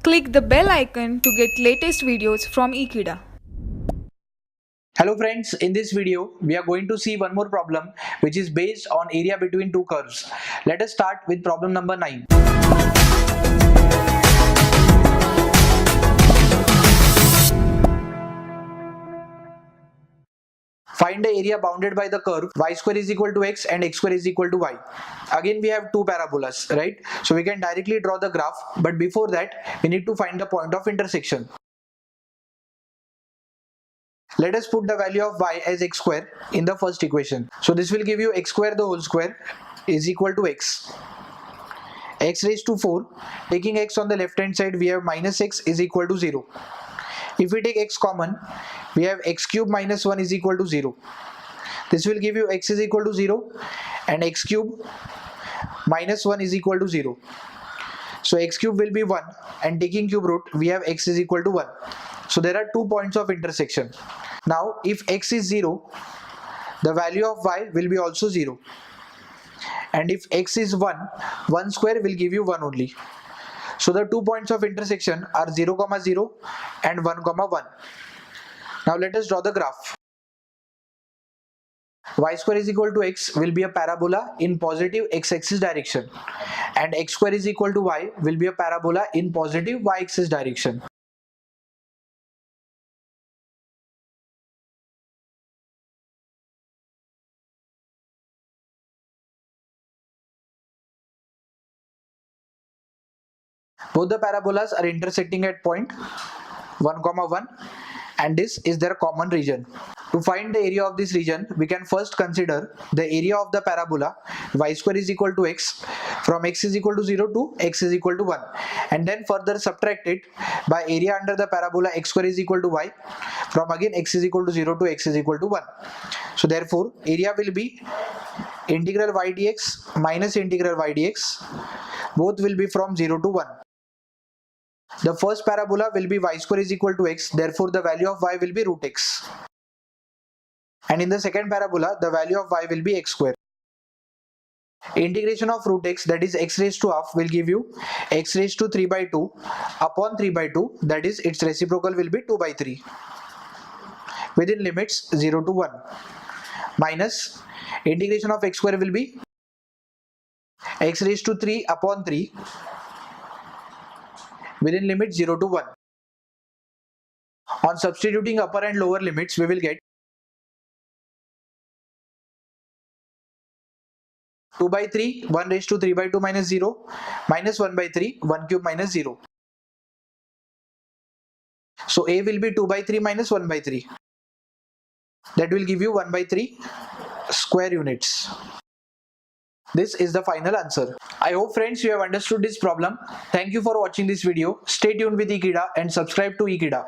Click the bell icon to get latest videos from Ekeeda. Hello friends, in this video we are going to see one more problem which is based on area between two curves. Let us start with problem number 9. Find the area bounded by the curve y square is equal to x and x square is equal to y. Again we have two parabolas, right? So we can directly draw the graph, but before that we need to find the point of intersection. Let us put the value of y as x square in the first equation. So this will give you x square the whole square is equal to x. X raised to 4, taking x on the left hand side we have minus x is equal to 0. If we take x common, we have x cube minus 1 is equal to 0. This will give you x is equal to 0 and x cube minus 1 is equal to 0. So x cube will be 1 and taking cube root we have x is equal to 1. So there are 2 points of intersection. Now if x is 0, the value of y will be also 0. And if x is 1, 1 square will give you 1 only. So the 2 points of intersection are 0, 0 and 1, 1. Now let us draw the graph. Y square is equal to x will be a parabola in positive x-axis direction, and x square is equal to y will be a parabola in positive y-axis direction. Both the parabolas are intersecting at point 1, 1, and this is their common region. To find the area of this region, we can first consider the area of the parabola y square is equal to x from x is equal to 0 to x is equal to 1, and then further subtract it by area under the parabola x square is equal to y from again x is equal to 0 to x is equal to 1. So therefore area will be integral y dx minus integral y dx. Both will be from 0 to 1. The first parabola will be y square is equal to x, therefore the value of y will be root x. And in the second parabola, the value of y will be x square. Integration of root x, that is x raised to half, will give you x raised to 3 by 2 upon 3 by 2, that is its reciprocal will be 2 by 3 within limits 0 to 1, minus integration of x square will be x raised to 3 upon 3 within limit 0 to 1. On substituting upper and lower limits, we will get 2 by 3, 1 raised to 3 by 2 minus 0, minus 1 by 3, 1 cube minus 0. So A will be 2 by 3 minus 1 by 3. That will give you 1 by 3 square units. This is the final answer. I hope friends you have understood this problem. Thank you for watching this video. Stay tuned with Ekeeda and subscribe to Ekeeda.